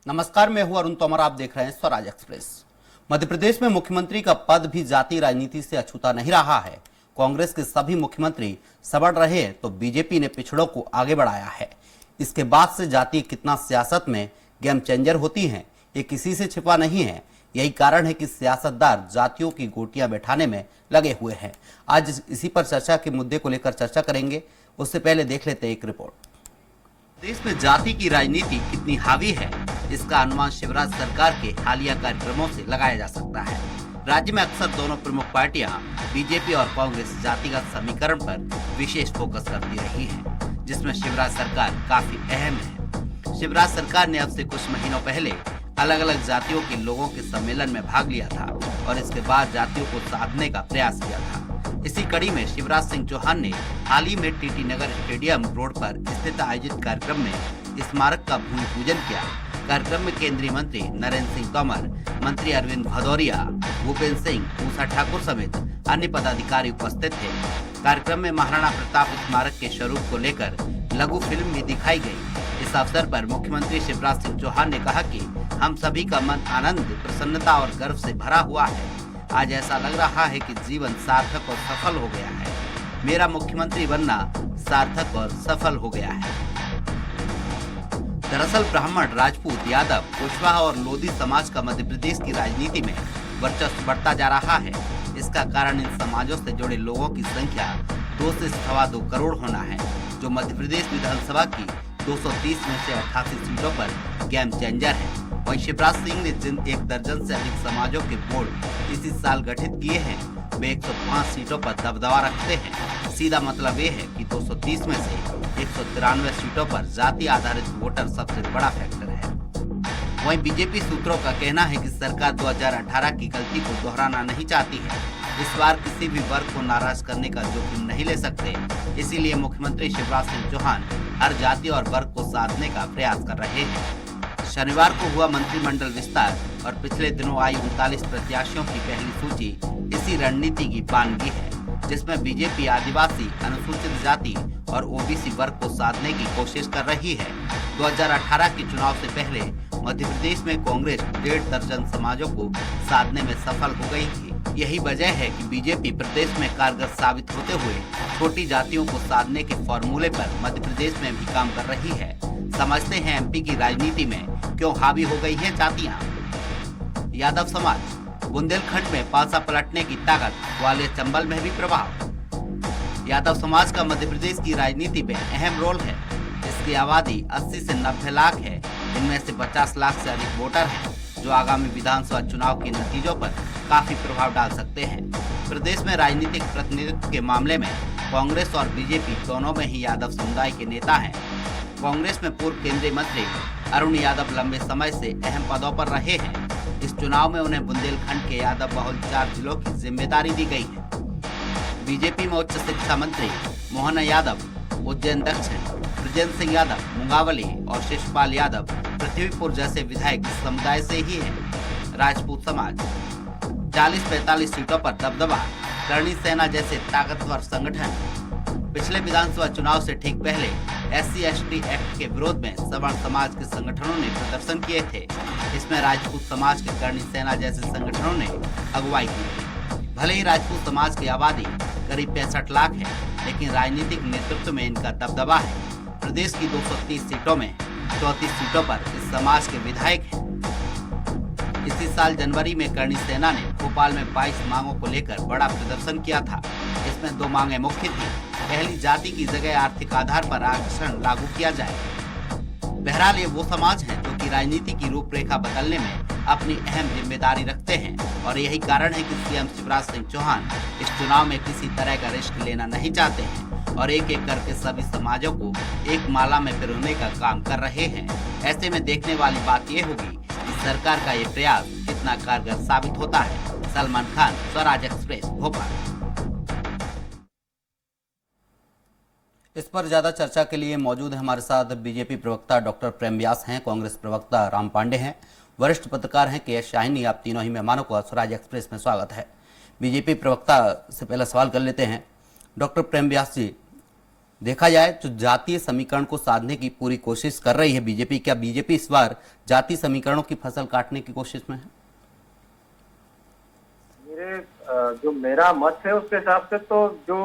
नमस्कार, मैं हूं अरुण तोमर। आप देख रहे हैं स्वराज एक्सप्रेस। मध्य प्रदेश में मुख्यमंत्री का पद भी जाति राजनीति से अछूता नहीं रहा है। कांग्रेस के सभी मुख्यमंत्री सबड़ रहे तो बीजेपी ने पिछड़ों को आगे बढ़ाया है। इसके बाद से जाति कितना सियासत में गेम चेंजर होती है, ये किसी से छिपा नहीं है। यही कारण है कि सियासतदार जातियों की गोटियां बैठाने में लगे हुए हैं। आज इसी पर चर्चा के मुद्दे को लेकर चर्चा करेंगे। उससे पहले देख लेते हैं एक रिपोर्ट। देश में जाति की राजनीति कितनी हावी है, इसका अनुमान शिवराज सरकार के हालिया कार्यक्रमों से लगाया जा सकता है। राज्य में अक्सर दोनों प्रमुख पार्टियां बीजेपी और कांग्रेस जातिगत समीकरण पर विशेष फोकस करती रही है, जिसमें शिवराज सरकार काफी अहम है। शिवराज सरकार ने अब से कुछ महीनों पहले अलग अलग जातियों के लोगों के सम्मेलन में भाग लिया था और इसके बाद जातियों को साधने का प्रयास किया था। इसी कड़ी में शिवराज सिंह चौहान ने हाल ही में टीटी नगर स्टेडियम रोड पर स्थित आयोजित कार्यक्रम में स्मारक का भूमि पूजन किया। कार्यक्रम में केंद्रीय मंत्री नरेंद्र सिंह तोमर, मंत्री अरविंद भदौरिया, भूपेंद्र सिंह, उषा ठाकुर समेत अन्य पदाधिकारी उपस्थित थे। कार्यक्रम में महाराणा प्रताप स्मारक के स्वरूप को लेकर लघु फिल्म भी दिखाई गई। इस अवसर पर मुख्यमंत्री शिवराज सिंह चौहान ने कहा कि हम सभी का मन आनंद, प्रसन्नता और गर्व से भरा हुआ है। आज ऐसा लग रहा है कि जीवन सार्थक और सफल हो गया है। मेरा मुख्यमंत्री बनना सार्थक और सफल हो गया है। दरअसल ब्राह्मण, राजपूत, यादव, कुशवाहा और लोधी समाज का मध्य प्रदेश की राजनीति में वर्चस्व बढ़ता जा रहा है। इसका कारण इन समाजों से जुड़े लोगों की संख्या 2 से 2.25 करोड़ होना है, जो मध्य प्रदेश विधानसभा की 230 में से 88 सीटों पर गेम चेंजर है। वहीं शिवराज सिंह ने जिन 1 दर्जन से अधिक समाजों के बोर्ड इसी साल गठित किए हैं, वे 105 सीटों पर दबदबा रखते हैं। सीधा मतलब ये है कि 230 में से 193 सीटों पर जाति आधारित वोटर सबसे बड़ा फैक्टर है। वहीं बीजेपी सूत्रों का कहना है कि सरकार 2018 की गलती को दोहराना नहीं चाहती है। इस बार किसी भी वर्ग को नाराज करने का जोखिम नहीं ले सकते, इसीलिए मुख्यमंत्री शिवराज सिंह चौहान हर जाति और वर्ग को साधने का प्रयास कर रहे हैं। शनिवार को हुआ मंत्रिमंडल विस्तार और पिछले दिनों आई 39 प्रत्याशियों की पहली सूची इसी रणनीति की बानगी है, जिसमें बीजेपी आदिवासी, अनुसूचित जाति और ओबीसी वर्ग को साधने की कोशिश कर रही है। 2018 के चुनाव से पहले मध्य प्रदेश में कांग्रेस 1.5 दर्जन समाजों को साधने में सफल हो गई थी। यही वजह है कि बीजेपी प्रदेश में कारगर साबित होते हुए छोटी जातियों को साधने के फॉर्मूले पर मध्य प्रदेश में भी काम कर रही है। समझते हैं एमपी की राजनीति में क्यों हावी हो गई है जातियां। यादव समाज, बुंदेलखंड में पासा पलटने की ताकत, ग्वालियर चंबल में भी प्रभाव। यादव समाज का मध्य प्रदेश की राजनीति में अहम रोल है। इसकी आबादी 80 से 90 लाख है। इनमें से 50 लाख से अधिक वोटर हैं, जो आगामी विधानसभा चुनाव के नतीजों पर काफी प्रभाव डाल सकते हैं। प्रदेश में राजनीतिक प्रतिनिधित्व के मामले में कांग्रेस और बीजेपी दोनों में ही यादव समुदाय के नेता हैं। कांग्रेस में पूर्व केंद्रीय मंत्री अरुण यादव लंबे समय से अहम पदों पर रहे हैं। इस चुनाव में उन्हें बुंदेलखंड के यादव बहुल 4 जिलों की जिम्मेदारी दी गई है। बीजेपी में उच्च शिक्षा मंत्री मोहन यादव, उज्जैन दक्षिण, ब्रजेंद्र सिंह यादव, मुंगावली और शिशपाल यादव पृथ्वीपुर जैसे विधायक इस समुदाय से ही हैं। राजपूत समाज, 40-45 सीटों पर दबदबा, करणी सेना जैसे ताकतवर संगठन। पिछले विधानसभा चुनाव से ठीक पहले SC/ST एक्ट के विरोध में सवर्ण समाज के संगठनों ने प्रदर्शन किए थे। इसमें राजपूत समाज के करणी सेना जैसे संगठनों ने अगुवाई की थी। भले ही राजपूत समाज की आबादी करीब 65 लाख है, लेकिन राजनीतिक नेतृत्व में इनका दबदबा है। प्रदेश की 230 सीटों में 34 सीटों पर इस समाज के विधायक हैं। इसी साल जनवरी में करणी सेना ने भोपाल में 22 मांगों को लेकर बड़ा प्रदर्शन किया था। इसमें 2 मांगे मुख्य थी। पहली, जाति की जगह आर्थिक आधार पर आरक्षण लागू किया जाए। बहरहाल ये वो समाज हैं जो कि राजनीति की रूपरेखा बदलने में अपनी अहम जिम्मेदारी रखते हैं और यही कारण है कि सीएम शिवराज सिंह चौहान इस चुनाव में किसी तरह का रिस्क लेना नहीं चाहते हैं और एक एक करके सभी समाजों को एक माला में पिरोने का काम कर रहे हैं। ऐसे में देखने वाली बात ये होगी कि सरकार का ये प्रयास कितना कारगर साबित होता है। सलमान खान, स्वराज एक्सप्रेस, भोपाल। इस पर ज्यादा चर्चा के लिए मौजूद है हमारे साथ बीजेपी प्रवक्ता डॉक्टर प्रेम व्यास हैं, कांग्रेस प्रवक्ता राम पांडे हैं, वरिष्ठ पत्रकार हैं KS शाहिनी। आप तीनों ही मेहमानों को स्वराज एक्सप्रेस में स्वागत है। बीजेपी प्रवक्ता से पहला सवाल कर लेते हैं। डॉक्टर प्रेम व्यास जी, देखा जाए तो जातीय समीकरण को साधने की पूरी कोशिश कर रही है बीजेपी। क्या बीजेपी इस बार जातीय समीकरणों की फसल काटने की कोशिश में है? जो मेरा मत है उसके हिसाब से तो जो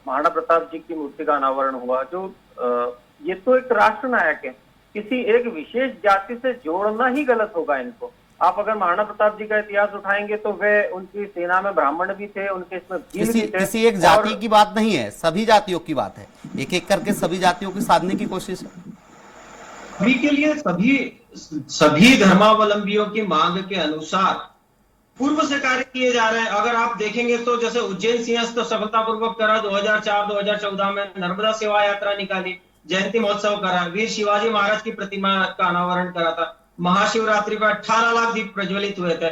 महाराणा प्रताप जी की मूर्ति का अनावरण हुआ, जो ये तो एक राष्ट्र नायक है, किसी एक विशेष जाति से जोड़ना ही गलत होगा इनको। आप अगर महाराणा प्रताप जी का इतिहास उठाएंगे तो वे उनकी सेना में ब्राह्मण भी थे, उनके इसमें भील भी थे। किसी एक जाति की बात नहीं है, सभी जातियों की बात है। एक एक करके सभी जातियों की साधने की कोशिश है। सभी के लिए सभी धर्मावलंबियों की मांग के अनुसार पूर्व से कार्य किए जा रहे हैं। अगर आप देखेंगे तो जैसे उज्जैन सिंहस्थ तो सफलतापूर्वक करा, 2004-2014 में नर्मदा सेवा यात्रा निकाली, जयंती महोत्सव करा, वीर शिवाजी महाराज की प्रतिमा का अनावरण करा था, महाशिवरात्रि पर 18 लाख दीप प्रज्वलित हुए थे,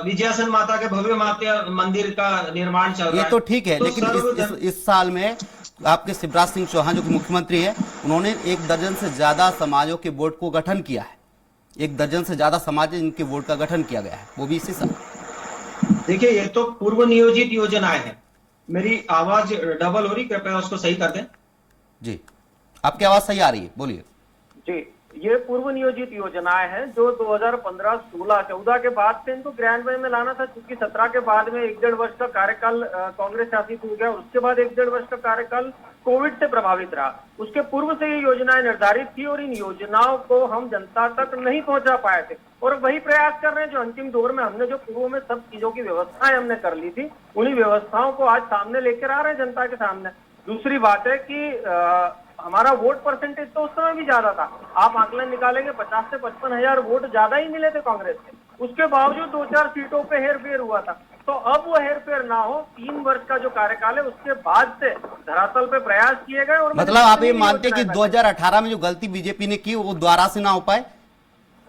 विजयासन माता के भव्य माता मंदिर का निर्माण चल रहा है। ये तो ठीक है, तो लेकिन इस साल में आपके शिवराज सिंह चौहान जो कि मुख्यमंत्री है, उन्होंने 1 दर्जन से ज्यादा समाजों के बोर्ड को गठन किया है। 1 दर्जन से ज्यादा समाज इनके बोर्ड का गठन किया गया है, वो भी इसी साल। देखिए, ये तो पूर्व नियोजित योजनाएं हैं। मेरी आवाज डबल हो रही, कृपया उसको सही कर दें। जी, आपकी आवाज सही आ रही है, बोलिए। जी, ये पूर्व नियोजित योजनाएं हैं जो 2015, 16, 14 के बाद से इनको क्रियान्वयन में लाना था। क्योंकि 17 के बाद में 1-1.5 वर्ष का कार्यकाल कांग्रेस शासित हो गया, उसके बाद 1-1.5 वर्ष का कार्यकाल कोविड से प्रभावित रहा। उसके पूर्व से ये योजनाएं निर्धारित थी और इन योजनाओं को हम जनता तक नहीं पहुंचा पाए थे। और वही प्रयास कर रहे हैं जो अंतिम दौर में हमने जो पूर्व में सब चीजों की व्यवस्थाएं हमने कर ली थी, उन्हीं व्यवस्थाओं को आज सामने लेकर आ रहे हैं जनता के सामने। दूसरी बात है कि हमारा वोट परसेंटेज तो उस समय भी ज्यादा था। आप आंकलन निकालेंगे 50 से 55 हजार वोट ज्यादा ही मिले थे कांग्रेस के। उसके बावजूद 2-4 सीटों पे हेरफेर हुआ था। तो अब वो हेरफेर ना हो, 3 वर्ष का जो कार्यकाल है उसके बाद से धरातल पे प्रयास किए गए। और मतलब आप ये मानते कि 2018 में जो गलती बीजेपी ने की वो दोबारा से ना हो पाए?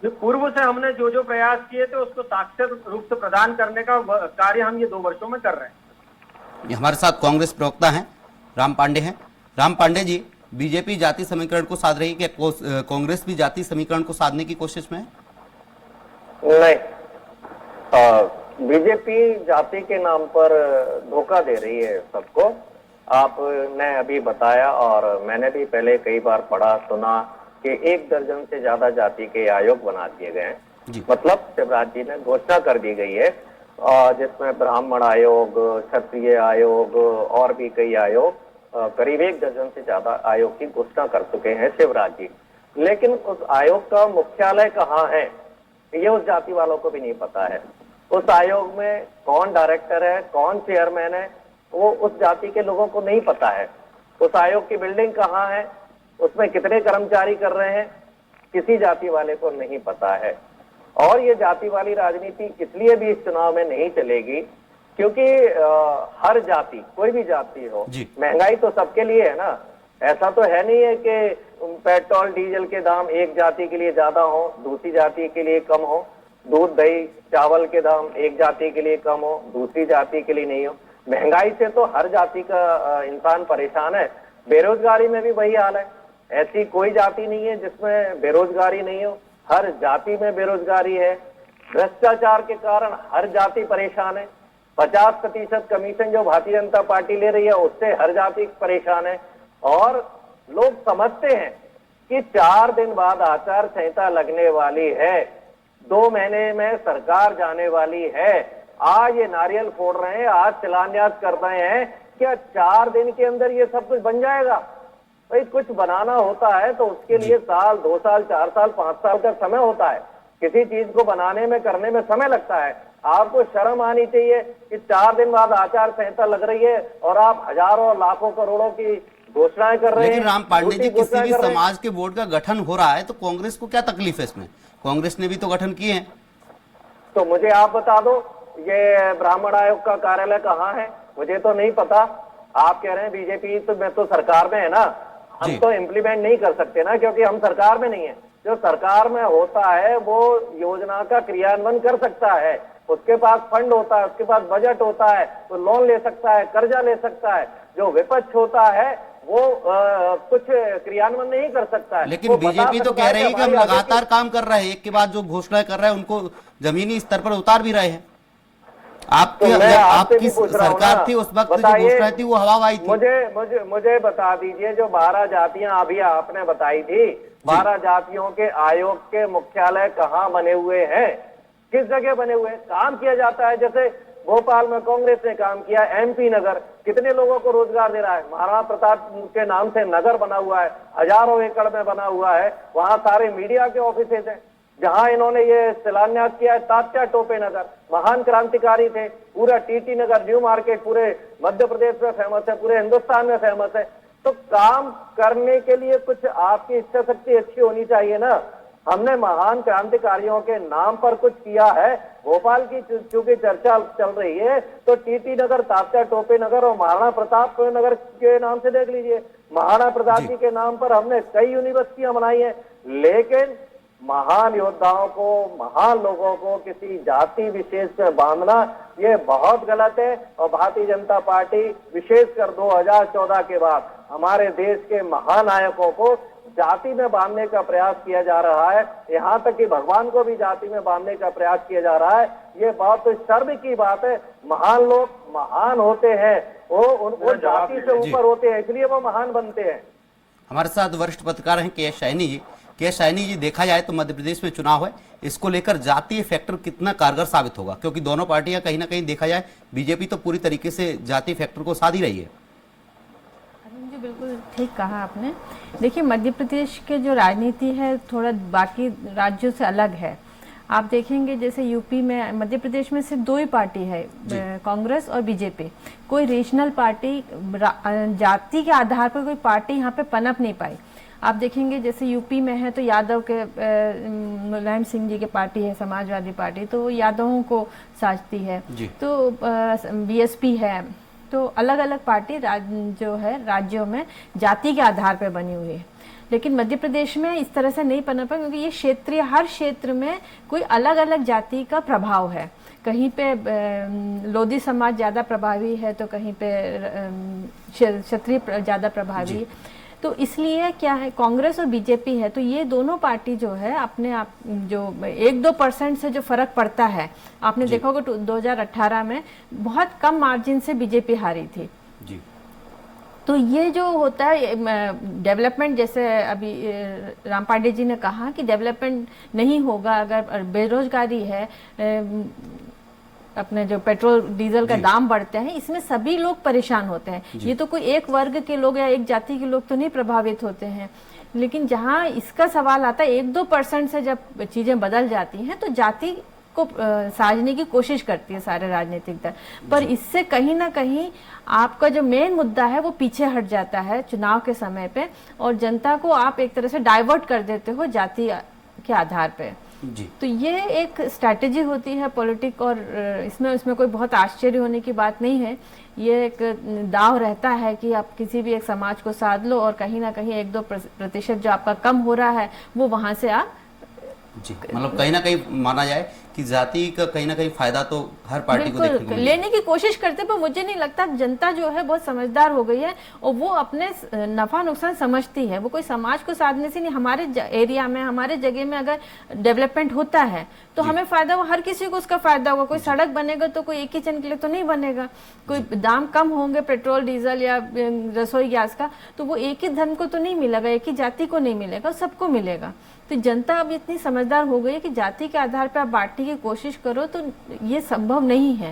पूर्व से हमने जो जो प्रयास किए थे उसको साक्षर रूप से प्रदान करने का कार्य हम ये 2 वर्षों में कर रहे हैं। हमारे साथ कांग्रेस प्रवक्ता हैं राम पांडे हैं। राम पांडे जी, बीजेपी जाति समीकरण को साध रही है, क्या कांग्रेस भी जाति समीकरण को साधने की कोशिश में है? नहीं, बीजेपी जाति के नाम पर धोखा दे रही है सबको। आपने अभी बताया और मैंने भी पहले कई बार पढ़ा सुना कि 1 दर्जन से ज्यादा जाति के आयोग बना दिए गए हैं। मतलब शिवराज जी ने घोषणा कर दी गई है, जिसमें ब्राह्मण आयोग, क्षत्रिय आयोग और भी कई आयोग, करीब 1 दर्जन से ज्यादा आयोग की घोषणा कर चुके हैं शिवराज जी। लेकिन उस आयोग का मुख्यालय कहाँ है ये उस जाति वालों को भी नहीं पता है। उस आयोग में कौन डायरेक्टर है, कौन चेयरमैन है, वो उस जाति के लोगों को नहीं पता है। उस आयोग की बिल्डिंग कहाँ है, उसमें कितने कर्मचारी कर रहे हैं, किसी जाति वाले को नहीं पता है। और ये जाति वाली राजनीति इसलिए भी इस चुनाव में नहीं चलेगी क्योंकि हर जाति, कोई भी जाति हो, महंगाई तो सबके लिए है ना। ऐसा तो है नहीं है कि पेट्रोल डीजल के दाम एक जाति के लिए ज्यादा हो, दूसरी जाति के लिए कम हो। दूध दही चावल के दाम एक जाति के लिए कम हो, दूसरी जाति के लिए नहीं हो। महंगाई से तो हर जाति का इंसान परेशान है। बेरोजगारी में भी वही हाल है। ऐसी कोई जाति नहीं है जिसमें बेरोजगारी नहीं हो, हर जाति में बेरोजगारी है। भ्रष्टाचार के कारण हर जाति परेशान है। 50% कमीशन जो भारतीय जनता पार्टी ले रही है उससे हर जाति परेशान है। और लोग समझते हैं कि 4 दिन बाद आचार संहिता लगने वाली है, 2 महीने में सरकार जाने वाली है। आज ये नारियल फोड़ रहे हैं, आज शिलान्यास कर रहे हैं, क्या 4 दिन के अंदर ये सब कुछ बन जाएगा? भाई कुछ बनाना होता है तो उसके लिए साल, 2 साल, 4 साल, 5 साल का समय होता है। किसी चीज को बनाने में, करने में समय लगता है। आपको शर्म आनी चाहिए कि 4 दिन बाद आचार संहिता लग रही है और आप हजारों लाखों करोड़ों की घोषणाएं कर रहे हैं। लेकिन राम पांडे जी, किसी भी समाज के बोर्ड का गठन हो रहा है तो कांग्रेस को क्या तकलीफ है इसमें? कांग्रेस ने भी तो गठन किए हैं। तो मुझे आप बता दो, ये ब्राह्मण आयोग का कार्यालय कहाँ है? मुझे तो नहीं पता। आप कह रहे हैं बीजेपी तो मैं तो सरकार में है ना, हम तो इम्प्लीमेंट नहीं कर सकते ना, क्योंकि हम सरकार में नहीं है। जो सरकार में होता है वो योजना का क्रियान्वयन कर सकता है, उसके पास फंड होता है, उसके पास बजट होता है, तो लोन ले सकता है, कर्जा ले सकता है। जो विपक्ष होता है वो कुछ क्रियान्वयन नहीं कर सकता है। लेकिन बीजेपी तो कह रही है कि हम लगातार काम कर रहे हैं, एक के बाद जो घोषणा कर रहे हैं उनको जमीनी स्तर पर उतार भी रहे हैं। आपकी तो मैं आपसे आपकी भी पूछ रहा हूं सरकार ना, थी उस वक्त जो बताइए, घोषणा थी वो हवा आई थी। मुझे बता दीजिए, जो 12 जातियां अभी आपने बताई थी, 12 जातियों के आयोग के मुख्यालय कहाँ बने हुए हैं, किस जगह बने हुए हैं? काम किया जाता है। जैसे भोपाल में कांग्रेस ने काम किया, MP नगर कितने लोगों को रोजगार दे रहा है, महाराणा प्रताप के नाम से नगर बना हुआ है, हजारों एकड़ में बना हुआ है, वहां सारे मीडिया के ऑफिसेज हैं। जहां इन्होंने ये शिलान्यास किया है, तात्या टोपे नगर, महान क्रांतिकारी थे, पूरा TT नगर, न्यू मार्केट पूरे मध्य प्रदेश में फेमस है, पूरे हिंदुस्तान में फेमस है। तो काम करने के लिए कुछ आपकी इच्छा शक्ति अच्छी होनी चाहिए ना। हमने महान क्रांतिकारियों के नाम पर कुछ किया है। भोपाल की चूंकि चर्चा चल रही है, तो TT नगर, तात्या टोपे नगर और महाराणा प्रताप नगर के नाम से देख लीजिए। महाराणा प्रताप जी के नाम पर हमने कई यूनिवर्सिटियां बनाई हैं, लेकिन महान योद्धाओं को, महान लोगों को किसी जाति विशेष से बांधना ये बहुत गलत है। और भारतीय जनता पार्टी विशेषकर 2014 के बाद हमारे देश के महानायकों को जाति में बांधने का प्रयास किया जा रहा है, यहाँ तक कि भगवान को भी जाति में बांधने का प्रयास किया जा रहा है। ये बहुत शर्म की बात है। महान लोग महान होते हैं, वो जाति से ऊपर होते हैं, इसलिए वो महान बनते हैं। हमारे साथ वरिष्ठ पत्रकार हैं के सैनी जी। के सैनी जी, देखा जाए तो मध्य प्रदेश में चुनाव है, इसको लेकर जातीय फैक्टर कितना कारगर साबित होगा? क्योंकि दोनों पार्टियां कहीं ना कहीं देखा जाए, बीजेपी तो पूरी तरीके से जातीय फैक्टर को साध ही रही है। जी बिल्कुल ठीक कहा आपने। देखिए, मध्य प्रदेश के जो राजनीति है थोड़ा बाकी राज्यों से अलग है। आप देखेंगे जैसे यूपी में, मध्य प्रदेश में सिर्फ 2 ही पार्टी है, कांग्रेस और बीजेपी। कोई रीजनल पार्टी, जाति के आधार पर कोई पार्टी यहाँ पे पनप नहीं पाई। आप देखेंगे जैसे यूपी में है तो यादव के, मुलायम सिंह जी की पार्टी है समाजवादी पार्टी, तो वो यादवों को साजती है। तो BSP है। तो अलग अलग पार्टी जो है राज्यों में जाति के आधार पर बनी हुई है। लेकिन मध्य प्रदेश में इस तरह से नहीं पनपा, क्योंकि ये क्षेत्रीय, हर क्षेत्र में कोई अलग अलग जाति का प्रभाव है। कहीं पे लोधी समाज ज़्यादा प्रभावी है, तो कहीं पे क्षत्रिय ज़्यादा प्रभावी है। तो इसलिए क्या है, कांग्रेस और बीजेपी है, तो ये दोनों पार्टी जो है अपने आप जो 1-2% से जो फर्क पड़ता है, आपने देखा होगा 2018 में बहुत कम मार्जिन से बीजेपी हारी थी जी। तो ये जो होता है डेवलपमेंट, जैसे अभी राम पांडे जी ने कहा कि डेवलपमेंट नहीं होगा अगर बेरोजगारी है, अपने जो पेट्रोल डीजल का दाम बढ़ते हैं, इसमें सभी लोग परेशान होते हैं। ये तो कोई एक वर्ग के लोग या एक जाति के लोग तो नहीं प्रभावित होते हैं। लेकिन जहां इसका सवाल आता है, 1-2% से जब चीजें बदल जाती हैं तो जाति को साजने की कोशिश करती है सारे राजनीतिक दल, पर इससे कहीं ना कहीं आपका जो मेन मुद्दा है वो पीछे हट जाता है चुनाव के समय पे, और जनता को आप एक तरह से डाइवर्ट कर देते हो जाति के आधार पे जी। तो ये एक स्ट्रैटेजी होती है पॉलिटिक, और इसमें कोई बहुत आश्चर्य होने की बात नहीं है। ये एक दाव रहता है कि आप किसी भी एक समाज को साध लो और कहीं ना कहीं 1-2% जो आपका कम हो रहा है वो वहां से आप जी, मतलब कहीं ना कहीं माना जाए कि जाति का कहीं ना कहीं फायदा तो हर पार्टी को देखने को लेने की कोशिश करते, पर मुझे नहीं लगता। जनता जो है बहुत समझदार हो गई है और वो अपने नफा नुकसान समझती है। वो कोई समाज को साधने से नहीं, हमारे एरिया में, हमारे जगह में अगर डेवलपमेंट होता है तो हमें फायदा हो, हर किसी को उसका फायदा होगा। कोई सड़क बनेगा तो कोई एक ही जन के लिए तो नहीं बनेगा। कोई दाम कम होंगे पेट्रोल डीजल या रसोई गैस का, तो वो एक ही धर्म को तो नहीं मिलेगा, एक ही जाति को नहीं मिलेगा, सबको मिलेगा। तो जनता अब इतनी समझदार हो गई है कि जाति के आधार पर आप बांटने की कोशिश करो तो ये संभव नहीं है।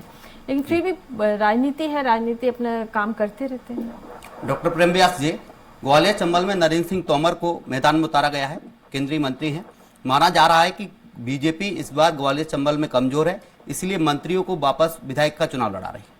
लेकिन फिर भी राजनीति है, राजनीति अपना काम करते रहते हैं। डॉक्टर प्रेम व्यास जी, ग्वालियर चंबल में नरेंद्र सिंह तोमर को मैदान में उतारा गया है, केंद्रीय मंत्री हैं। माना जा रहा है कि बीजेपी इस बार ग्वालियर चंबल में कमजोर है, इसलिए मंत्रियों को वापस विधायक का चुनाव लड़ा रही है।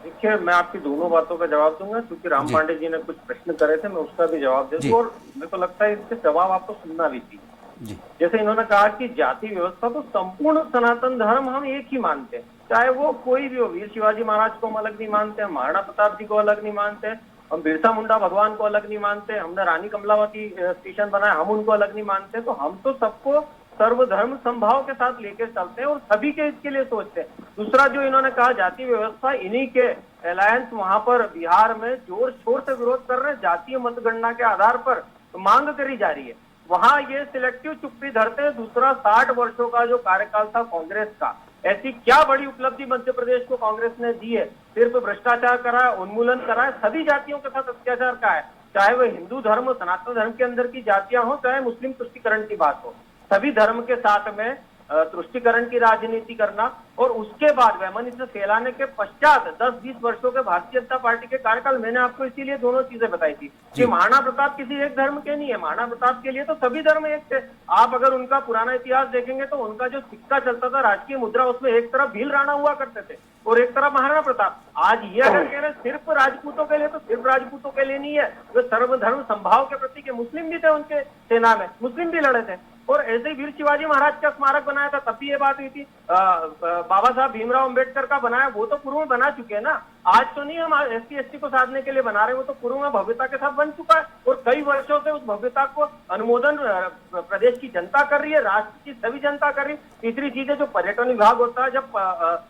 देखिए, मैं आपकी दोनों बातों का जवाब दूंगा, क्योंकि राम पांडे जी ने कुछ प्रश्न करे थे, मैं उसका भी जवाब दे दूं, और मेरे को लगता है इसके जवाब आपको सुनना भी चाहिए। जैसे इन्होंने कहा कि जाति व्यवस्था तो संपूर्ण सनातन धर्म हम एक ही मानते हैं, चाहे वो कोई भी हो। वीर शिवाजी महाराज को हम अलग नहीं मानते, हम महाराणा प्रताप जी को अलग नहीं मानते, हम बिरसा मुंडा भगवान को अलग नहीं मानते, हमने रानी कमलावती स्टेशन बनाया, हम उनको अलग नहीं मानते। तो हम तो सबको सर्वधर्म संभाव के साथ लेकर चलते हैं और सभी के इसके लिए सोचते हैं। दूसरा जो इन्होंने कहा जाति व्यवस्था, इन्हीं के अलायंस वहां पर बिहार में जोर शोर से विरोध कर रहे हैं, जातीय मतगणना के आधार पर तो मांग करी जा रही है। वहां ये सिलेक्टिव चुप्पी धरते हैं। दूसरा, 60 वर्षों का जो कार्यकाल था कांग्रेस का, ऐसी क्या बड़ी उपलब्धि मध्य प्रदेश को कांग्रेस ने दी है? सिर्फ भ्रष्टाचार करा है, उन्मूलन करा है, सभी जातियों के साथ अत्याचार का है, चाहे वह हिंदू धर्म, सनातन धर्म के अंदर की जातियां हो, चाहे मुस्लिम तुष्टीकरण की बात हो, सभी धर्म के साथ में तुष्टीकरण की राजनीति करना, और उसके बाद वैमनस्य फैलाने के पश्चात 10-20 वर्षों के भारतीय जनता पार्टी के कार्यकाल, मैंने आपको इसीलिए दोनों चीजें बताई थी कि महाराणा प्रताप किसी एक धर्म के नहीं है, महाराणा प्रताप के लिए तो सभी धर्म एक थे। आप अगर उनका पुराना इतिहास देखेंगे तो उनका जो सिक्का चलता था, राजकीय मुद्रा, उसमें एक तरफ भील राणा हुआ करते थे और एक तरफ महाराणा प्रताप। आज ये अगर कह रहे सिर्फ राजपूतों के लिए, तो सिर्फ राजपूतों के लिए नहीं है, वे सर्वधर्म संभाव के प्रतीक है। मुस्लिम भी थे उनके सेना में, मुस्लिम भी लड़े थे, और ऐसे ही वीर शिवाजी महाराज का स्मारक बनाया था, तब भी ये बात हुई थी। बाबा साहब भीमराव अंबेडकर का बनाया, वो तो पूर्व में बना चुके हैं ना, आज तो नहीं हम SC/ST को साधने के लिए बना रहे, वो तो पूर्व में भव्यता के साथ बन चुका है, और कई वर्षों से उस भव्यता को अनुमोदन प्रदेश की जनता कर रही है, राष्ट्र की सभी जनता कर रही है। तीसरी चीज है, जो पर्यटन विभाग होता है, जब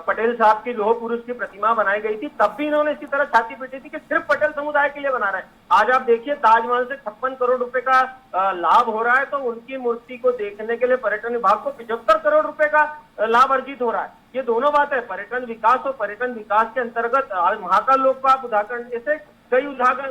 पटेल साहब की लौह पुरुष की प्रतिमा बनाई गई थी, तब भी इन्होंने इसी तरह छाती पीटी थी कि सिर्फ पटेल समुदाय के लिए बना रहे हैं। आज आप देखिए, ताजमहल से 56 करोड़ रुपए का लाभ हो रहा है, तो उनकी मूर्ति को देखने के लिए पर्यटन विभाग को 75 करोड़ रुपए का लाभ अर्जित हो रहा है। ये दोनों बात है, पर्यटन विकास और पर्यटन विकास के अंतर्गत महाकाल लोक का उदाहरण, ऐसे कई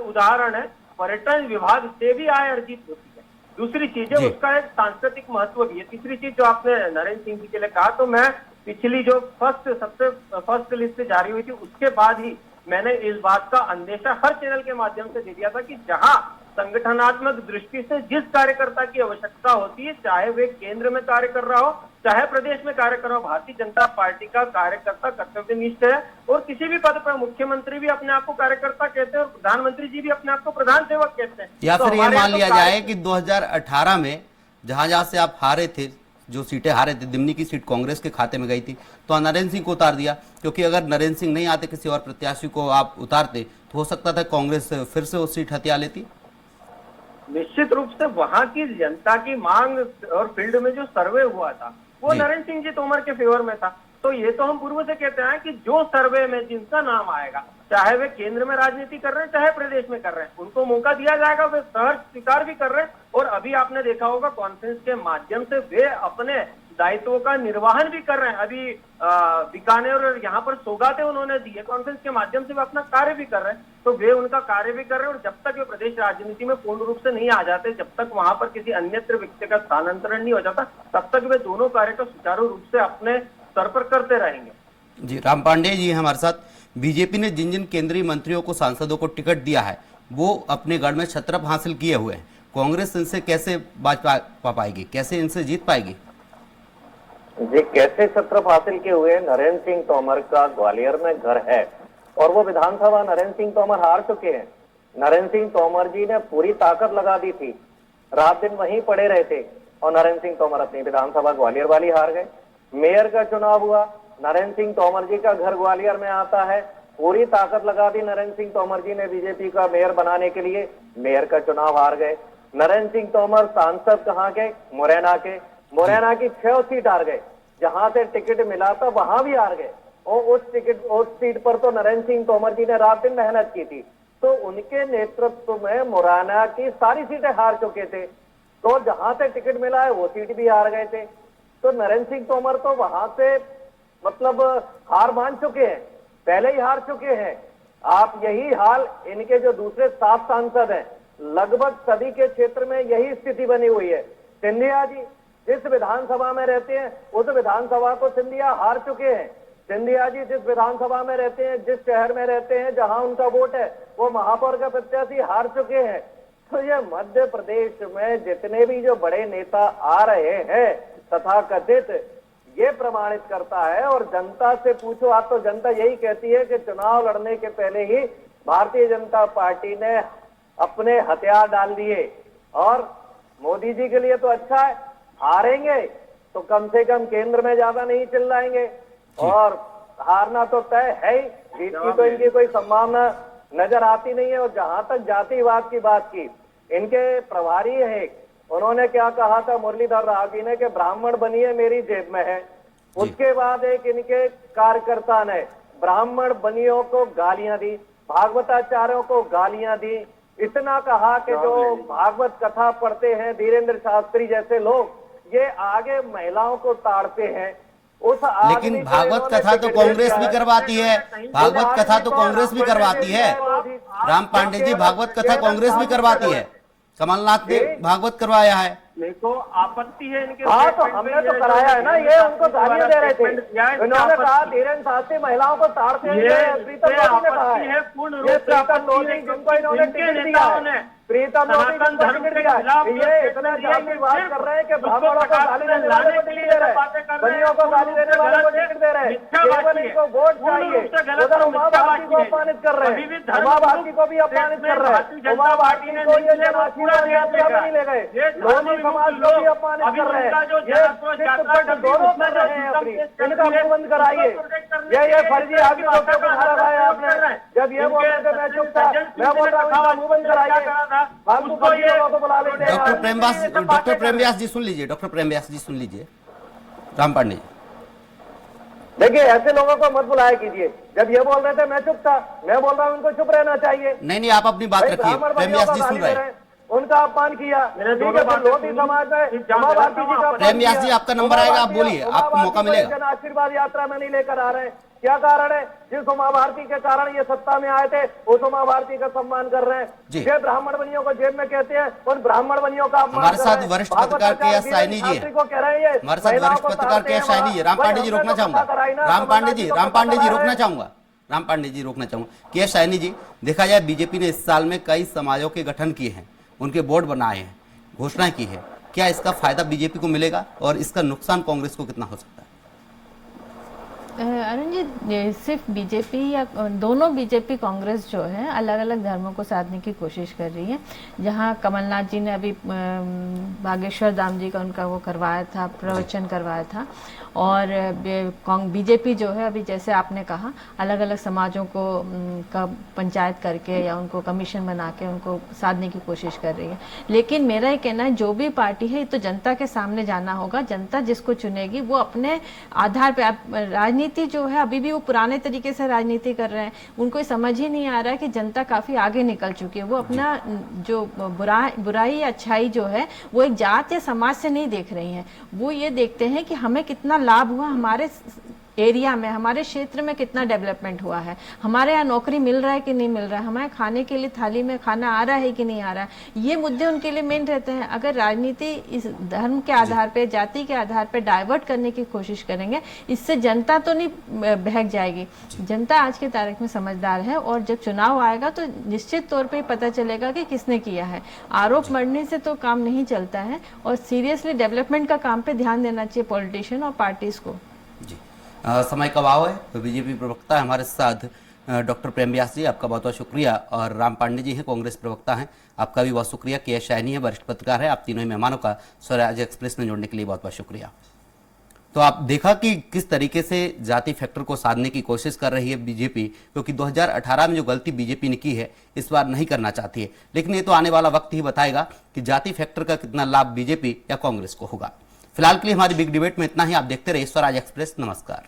उदाहरण है, पर्यटन विभाग से भी आय अर्जित होती है। दूसरी चीज है, उसका एक सांस्कृतिक महत्व भी है। तीसरी चीज जो आपने नरेंद्र सिंह जी के लिए कहा, तो मैं पिछली जो सबसे फर्स्ट लिस्ट जारी हुई थी, उसके बाद ही मैंने इस बात का अंदेशा हर चैनल के माध्यम से दे दिया था कि जहां संगठनात्मक दृष्टि से जिस कार्यकर्ता की आवश्यकता होती है, चाहे वे केंद्र में कार्य कर रहा हो, चाहे प्रदेश में कार्य कर रहा हो, भारतीय जनता पार्टी का कार्यकर्ता कर्तव्यनिष्ठ है, और किसी भी पद पर मुख्यमंत्री भी अपने आप को कार्यकर्ता कहते हैं और प्रधानमंत्री जी भी अपने आप को प्रधान सेवक कहते हैं। या फिर ये मान लिया जाए कि 2018 में जहां से आप हारे थे, जो सीटें हारे थे, दिमनी की सीट कांग्रेस के खाते में गई थी, तो नरेंद्र सिंह को उतार दिया, क्योंकि अगर नरेंद्र सिंह नहीं आते, किसी और प्रत्याशी को आप उतारते, तो हो सकता था कांग्रेस फिर से वो सीट हथिया लेती। निश्चित रूप से वहां की जनता की मांग और फील्ड में जो सर्वे हुआ था, वो नरेंद्र सिंह जी तोमर के फेवर में था। तो ये तो हम पूर्व से कहते हैं कि जो सर्वे में जिनका नाम आएगा, चाहे वे केंद्र में राजनीति कर रहे हैं, चाहे प्रदेश में कर रहे हैं, उनको मौका दिया जाएगा, वे सहर्ष स्वीकार भी कर रहे हैं। और अभी आपने देखा होगा, कॉन्फ्रेंस के माध्यम से वे अपने दायित्वों का निर्वहन भी कर रहे हैं। अभी बीकानेर और यहाँ पर सौगातें उन्होंने दी है, कॉन्फ्रेंस के माध्यम से वे अपना कार्य भी कर रहे हैं, तो वे उनका कार्य भी कर रहे हैं। और जब तक वे प्रदेश राजनीति में पूर्ण रूप से नहीं आ जाते, जब तक वहां पर किसी अन्यत्र व्यक्ति का स्थानांतरण नहीं हो जाता, तब तक वे दोनों कार्य को सुचारू रूप से अपने स्तर पर करते रहेंगे। जी, राम पांडेय जी हमारे साथ। बीजेपी ने जिन जिन केंद्रीय मंत्रियों को, सांसदों को टिकट दिया है, वो अपने गढ़ में छत्रप हासिल किए हुए हैं। कांग्रेस इनसे कैसे बाज पा पाएगी, कैसे इनसे जीत पाएगी? जी, कैसे छत्रप हासिल किए हुए? नरेंद्र सिंह तोमर का ग्वालियर में घर है और वो विधानसभा नरेंद्र सिंह तोमर हार चुके हैं। नरेंद्र सिंह तोमर जी ने पूरी ताकत लगा दी थी, रात दिन वहीं पड़े रहे थे, और नरेंद्र सिंह तोमर अपनी विधानसभा ग्वालियर वाली हार गए। मेयर का चुनाव हुआ, नरेंद्र सिंह तोमर जी का घर ग्वालियर में आता है, पूरी ताकत लगा दी नरेंद्र सिंह तोमर जी ने बीजेपी का मेयर बनाने के लिए, मेयर का चुनाव हार गए। नरेंद्र सिंह तोमर सांसद कहाँ के? मुरैना के। मुरैना की 6 सीट हार गए, जहां से टिकट मिला था वहां भी हार गए, और उस सीट पर तो नरेंद्र सिंह तोमर जी ने रात दिन मेहनत की थी, तो उनके नेतृत्व में मुरैना की सारी सीटें हार चुके थे, तो जहां से टिकट मिला है वो सीट भी हार गए थे। तो नरेंद्र सिंह तोमर तो वहां से मतलब हार मान चुके हैं, पहले ही हार चुके हैं। आप यही हाल इनके जो दूसरे 7 सांसद हैं, लगभग सभी के क्षेत्र में यही स्थिति बनी हुई है। सिंधिया जी जिस विधानसभा में रहते हैं, उस विधानसभा को सिंधिया हार चुके हैं। सिंधिया जी जिस विधानसभा में रहते हैं, जिस शहर में रहते हैं, जहां उनका वोट है, वो महापौर का प्रत्याशी हार चुके हैं। तो ये मध्य प्रदेश में जितने भी जो बड़े नेता आ रहे हैं तथाकथित, ये प्रमाणित करता है। और जनता से पूछो आप, तो जनता यही कहती है कि चुनाव लड़ने के पहले ही भारतीय जनता पार्टी ने अपने हथियार डाल दिए, और मोदी जी के लिए तो अच्छा है, हारेंगे तो कम से कम केंद्र में ज्यादा नहीं चिल्लाएंगे, और हारना तो तय है ही, जीत की तो इनकी कोई संभावना नजर आती नहीं है। और जहां तक जातिवाद की बात की, इनके प्रभारी है, उन्होंने क्या कहा था मुरलीधर राव जी ने कि ब्राह्मण बनिए मेरी जेब में है। उसके बाद एक इनके कार्यकर्ता ने ब्राह्मण बनियों को गालियां दी, भागवताचार्यों को गालियां दी, इतना कहा कि जो भागवत कथा पढ़ते हैं धीरेन्द्र शास्त्री जैसे लोग, ये आगे महिलाओं को ताड़ते हैं। उस आदमी लेकिन को भागवत इन्होंने कथा तो टिकट कांग्रेस दिया भी है। करवाती है, भागवत कथा तो कांग्रेस भी करवाती है। राम पांडे जी, भागवत कथा कांग्रेस भी करवाती है, कमलनाथ ने भागवत करवाया है। देखो आपत्ति है इनके हाँ, तो स्टेटमेंट हमने में, तो ये कराया है जो ना, ये उनको गालियां दे रहे थे। स्टेटमेंट दिया है, इन्होंने कहा आपत्ति। धीरेन्द्र शास्त्री महिलाओं को ताड़ते हैं, ये प्रीतम लोधी ने कहा आपत्ति है, है। पूर्ण रूप ये से प्रीतम आपत्ति लोधी है, जिनको क्योंकि इन्होंने जिनके टिकट दिया नेताओं ने है, प्रीतम लोधी सनातन जिनको धर्म टिकट के दिया है, खिलाफ जो ये इतना स्टेटमेंट दिया, जाति ये बात सिर्फ कर रहे हैं कि उसको ब्राह्मणों को प्रकाश गाली में देने वाले लाने को के टिकट लिए दे रहे बातें कर हैं, रहे हैं। बनियों को गाली देने वाले को टिकट दे रहे हैं, केवल इनको वोट चाहिए। उधर उमा भारती को अपमानित कर रहे हैं, उमा भारती को भी अपमानित कर रहे हैं, उमा भारती को ये जन आशीर्वाद यात्रा में नहीं ले गए, लोधी समाज को भी अपमानित कर रहे हैं। ये चित्रपट दोनों कर रहे हैं अपनी, इनका मुंह बंद कराइए। ये फर्जी आदमी को क्यों बना रखा है आपने? जब ये बोल रहे थे मैं चुप था, मैं बोल रहा हूँ इनका मुंह बंद कराइए। फालतू फर्जियों को बुला लेते हैं। डॉक्टर प्रेम व्यास जी सुन लीजिए, डॉक्टर प्रेम व्यास जी सुन लीजिए, राम पांडे जी। देखिए ऐसे लोगों को मत बुलाया कीजिए। जब ये बोल रहे थे मैं चुप था, मैं बोल रहा हूँ उनको चुप रहना चाहिए। नहीं, आप अपनी बात भाई रखिए, ब्राह्मण प्रेम बनियों व्यास को जी सुन गाली रहे दे हैं। रहे हैं, उनका अपमान किया। मैंने ठीक दोनों है, बातें लोधी सुनी। समाज में ठीक, जान उमा लेता भारती जी हूं का आप। प्रेम व्यास जी, आपका नंबर आएगा, आप बोलिए, आपको मौका मिलेगा। जन आशीर्वाद यात्रा में नहीं लेकर आ रहे हैं, क्या कारण है? जिस उमा भारती के कारण ये सत्ता में आए थे, उस उमा भारती का सम्मान कर रहे जी। हैं। ये ब्राह्मण बनियों को जेब में कहते हैं, उन ब्राह्मण बनियों का अपमान हमारे कर साथ रहे हैं। वरिष्ठ भागवत पत्रकार के आचार्य एस साइनी जी हैं। शास्त्री को कह रहे हैं ये हमारे साथ महिलाओं वरिष्ठ को पत्रकार ताड़ते के हैं एस साइनी जी। राम वहाँ। पांडे जी भाई, रोकना हमने तो चाहूंगा, पता कराई ना, राम पांडे जी, कमलनाथ राम पांडे जी को रोकना पता चाहूंगा, राम पांडे जी रोकना चाहूंगा। के एस साइनी जी, देखा जाए बीजेपी ने इस साल में कई समाजों के गठन किए हैं, उनके बोर्ड बनाए हैं, घोषणा की है। क्या इसका फायदा बीजेपी को मिलेगा और इसका नुकसान कांग्रेस को कितना हो सकता है? अरुण जी, ये सिर्फ बीजेपी या दोनों बीजेपी कांग्रेस जो है अलग अलग धर्मों को साधने की कोशिश कर रही है। जहां कमलनाथ जी ने अभी बागेश्वर धाम जी का उनका वो करवाया था, प्रवचन करवाया था, और बीजेपी जो है अभी जैसे आपने कहा अलग अलग समाजों को का पंचायत करके या उनको कमीशन बना के उनको साधने की कोशिश कर रही है। लेकिन मेरा ये कहना है जो भी पार्टी है तो जनता के सामने जाना होगा। जनता जिसको चुनेगी वो अपने आधार पे, राजनीति जो है अभी भी वो पुराने तरीके से राजनीति कर रहे हैं। उनको समझ ही नहीं आ रहा है कि जनता काफी आगे निकल चुकी है। वो अपना जो बुराई या अच्छाई जो है वो एक जात या समाज से नहीं देख रही है। वो ये देखते हैं कि हमें कितना लाभ हुआ, हमारे एरिया में, हमारे क्षेत्र में कितना डेवलपमेंट हुआ है, हमारे यहाँ नौकरी मिल रहा है कि नहीं मिल रहा है, हमारे खाने के लिए थाली में खाना आ रहा है कि नहीं आ रहा है। ये मुद्दे उनके लिए मेन रहते हैं। अगर राजनीति इस धर्म के आधार पे, जाति के आधार पे डाइवर्ट करने की कोशिश करेंगे, इससे जनता तो नहीं बहक जाएगी। जनता आज की तारीख में समझदार है और जब चुनाव आएगा तो निश्चित तौर पर पता चलेगा कि किसने किया है। आरोप मरने से तो काम नहीं चलता है और सीरियसली डेवलपमेंट का काम पे ध्यान देना चाहिए पॉलिटिशियन और पार्टीज को। जी, समय का अभाव है, तो बीजेपी प्रवक्ता है हमारे साथ डॉक्टर प्रेम व्यास जी, आपका बहुत बहुत शुक्रिया। और राम पांडे जी हैं, कांग्रेस प्रवक्ता हैं, आपका भी बहुत शुक्रिया। के एस शाइनी है, वरिष्ठ पत्रकार है। आप तीनों ही मेहमानों का स्वराज एक्सप्रेस में जोड़ने के लिए बहुत बहुत शुक्रिया। तो आप देखा कि किस तरीके से जाति फैक्टर को साधने की कोशिश कर रही है बीजेपी, क्योंकि 2018 में जो गलती बीजेपी ने की है इस बार नहीं करना चाहती है। लेकिन ये तो आने वाला वक्त ही बताएगा कि जाति फैक्टर का कितना लाभ बीजेपी या कांग्रेस को होगा। फिलहाल के लिए हमारी बिग डिबेट में इतना ही। आप देखते रहिए स्वराज एक्सप्रेस। नमस्कार।